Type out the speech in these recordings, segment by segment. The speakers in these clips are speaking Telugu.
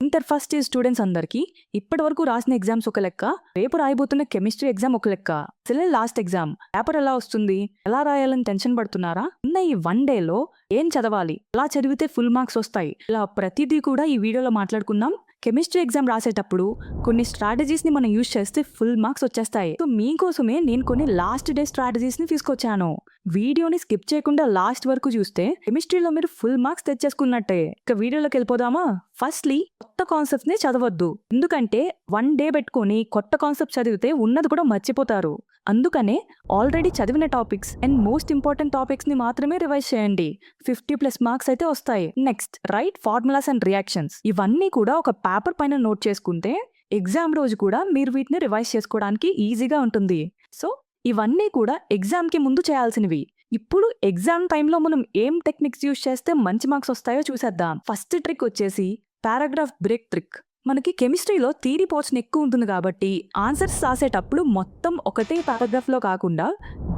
ఇంటర్ ఫస్ట్ ఇయర్ స్టూడెంట్స్ అందరికి ఇప్పటి వరకు రాసిన ఎగ్జామ్స్ ఒక లెక్క, రేపు రాయబోతున్న కెమిస్ట్రీ ఎగ్జామ్ ఒక లెక్క. అసలే లాస్ట్ ఎగ్జామ్ పేపర్ ఎలా వస్తుంది, ఎలా రాయాలని టెన్షన్ పడుతున్నారా? ఉన్న ఈ 1 డేలో ఏం చదవాలి, ఎలా చదివితే ఫుల్ మార్క్స్ వస్తాయి, ఇలా ప్రతిదీ కూడా ఈ వీడియోలో మాట్లాడుకుందాం. కెమిస్ట్రీ ఎగ్జామ్ రాసేటప్పుడు కొన్ని స్ట్రాటజీస్ ని మనం యూజ్ చేస్తే ఫుల్ మార్క్స్ వచ్చేస్తాయి. సో మీకోసమే నేను కొన్ని లాస్ట్ డే స్ట్రాటజీస్ ని తీసుకొచ్చాను. వీడియోని స్కిప్ చేయకుండా లాస్ట్ వరకు చూస్తే కెమిస్ట్రీలో మీరు ఫుల్ మార్క్స్ తెచ్చేసుకున్నట్టే. ఇక వీడియోలోకి వెళ్ళిపోదామా? ఫస్ట్లీ కొత్త కాన్సెప్ట్స్ ని చదవద్దు, ఎందుకంటే 1 డే పెట్టుకొని కొత్త కాన్సెప్ట్ చదివితే ఉన్నది కూడా మర్చిపోతారు. అందుకనే ఆల్రెడీ చదివిన topics and most important topics ని మాత్రమే రివైజ్ చేయండి. 50+ మార్క్స్ అయితే వస్తాయి. Next, right formulas and reactions. ఇవన్నీ కూడా ఒక పేపర్ పైన నోట్ చేసుకుంటే ఎగ్జామ్ రోజు కూడా మీరు వీటిని రివైజ్ చేసుకోవడానికి ఈజీగా ఉంటుంది. సో ఇవన్నీ కూడా ఎగ్జామ్ కి ముందు చేయాల్సినవి. ఇప్పుడు ఎగ్జామ్ టైంలో మనం ఏం టెక్నిక్స్ యూజ్ చేస్తే మంచి మార్క్స్ వస్తాయో చూసేద్దాం. ఫస్ట్ ట్రిక్ వచ్చేసి పారాగ్రాఫ్ బ్రేక్ ట్రిక్. మనకి కెమిస్ట్రీలో థియరీ పోర్షన్ ఎక్కువ ఉంటుంది కాబట్టి ఆన్సర్స్ రాసేటప్పుడు మొత్తం ఒకటే పారాగ్రాఫ్ లో కాకుండా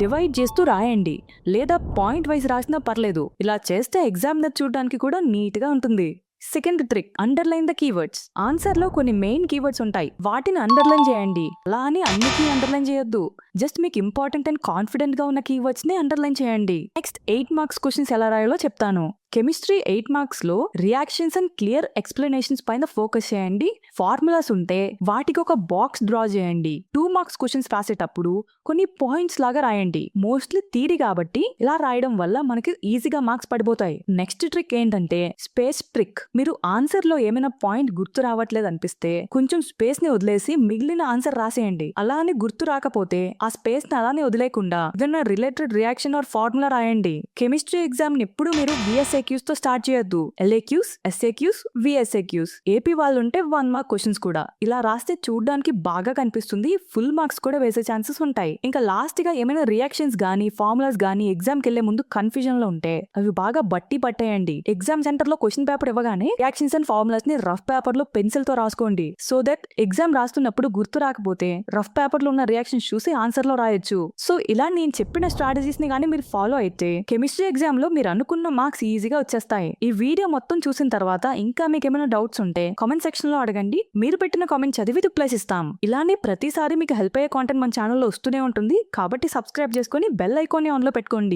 డివైడ్ చేస్తూ రాయండి, లేదా పాయింట్ వైజ్ రాసినా పర్లేదు. ఇలా చేస్తే ఎగ్జామినర్ చూడడానికి కూడా నీట్ గా ఉంటుంది. Second trick, underline the keywords. Answer లో కొన్ని మెయిన్ కీవర్డ్స్ ఉంటాయి, వాటిని అండర్లైన్ చేయండి. అలా అని అన్నిటినీ అండర్లైన్ చేయొద్దు, జస్ట్ మీకు ఇంపార్టెంట్ అండ్ కాన్ఫిడెంట్ గా ఉన్న కీవర్డ్స్ ని అండర్లైన్ చేయండి. నెక్స్ట్, 8 మార్క్స్ క్వశ్చన్స్ ఎలా రాయాలో చెప్తాను. కెమిస్ట్రీ 8 మార్క్స్ లో రియాక్షన్స్ అండ్ క్లియర్ ఎక్స్ప్లెనేషన్స్ పైన ఫోకస్ చేయండి. ఫార్ములాస్ ఉంటే వాటికి ఒక బాక్స్ డ్రా చేయండి. 2 మార్క్స్ క్వశ్చన్స్ రాసేటప్పుడు కొన్ని పాయింట్స్ లాగా రాయండి. మోస్ట్లీ థియరీ కాబట్టి ఇలా రాయడం వల్ల మనకి ఈజీగా మార్క్స్ పడిపోతాయి. నెక్స్ట్ ట్రిక్ ఏంటంటే స్పేస్ ట్రిక్. మీరు ఆన్సర్ లో ఏమైనా పాయింట్ గుర్తు రావట్లేదు అనిపిస్తే కొంచెం స్పేస్ ని వదిలేసి మిగిలిన ఆన్సర్ రాసేయండి. అలా అని గుర్తు రాకపోతే ఆ స్పేస్ ని అలానే వదిలేకుండా ఏదైనా రిలేటెడ్ రియాక్షన్ ఆర్ ఫార్ములా రాయండి. కెమిస్ట్రీ ఎగ్జామ్ ని ఎప్పుడు మీరు VSAQs తో స్టార్ట్ చేయొద్దు. LAQs, SAQs, VSAQs. AP వాళ్ళు ఉంటే 1 మార్క్ క్వశ్చన్స్ కూడా. ఇలా రాస్తే చూడడానికి బాగా కనిపిస్తుంది, ఫుల్ మార్క్స్ కూడా వేసే ఛాన్సెస్ ఉంటాయి. ఇంకా లాస్ట్ గా ఏమైనా రియాక్షన్స్ గానీ ఫార్ములాస్ గానీ ఎగ్జామ్ కి వెళ్లే ముందు కన్ఫ్యూజన్ లో ఉంటే అవి బాగా బట్టి పట్టేయండి. ఎగ్జామ్ సెంటర్ లో క్వశ్చన్ పేపర్ ఇవ్వగానే రియాక్షన్స్ అండ్ ఫార్ములాస్ ని రఫ్ పేపర్ లో పెన్సిల్ తో రాసుకోండి. సో దట్ ఎగ్జామ్ రాస్తున్నప్పుడు గుర్తు రాకపోతే రఫ్ పేపర్ లో ఉన్న రియాక్షన్స్ చూసి ఆన్సర్ లో రాయొచ్చు. సో ఇలా నేను చెప్పిన స్ట్రాటజీస్ ని గానీ మీరు ఫాలో అయితే కెమిస్ట్రీ ఎగ్జామ్ లో మీరు అనుకున్న మార్క్స్ ఈజీగా వచ్చేస్తాయి. ఈ వీడియో మొత్తం చూసిన తర్వాత ఇంకా మీకు ఏమైనా డౌట్స్ ఉంటే కామెంట్ సెక్షన్ లో అడగండి, మీరు పెట్టిన కామెంట్ చదివి రిప్లైస్ ఇస్తాం. ఇలానే ప్రతిసారి మీకు హెల్ప్ అయ్యే కాంటెంట్ మన ఛానల్లో వస్తూనే ఉంటుంది, కాబట్టి సబ్స్క్రైబ్ చేసుకొని బెల్ ఐకాన్ ఆన్ లో పెట్టుకోండి.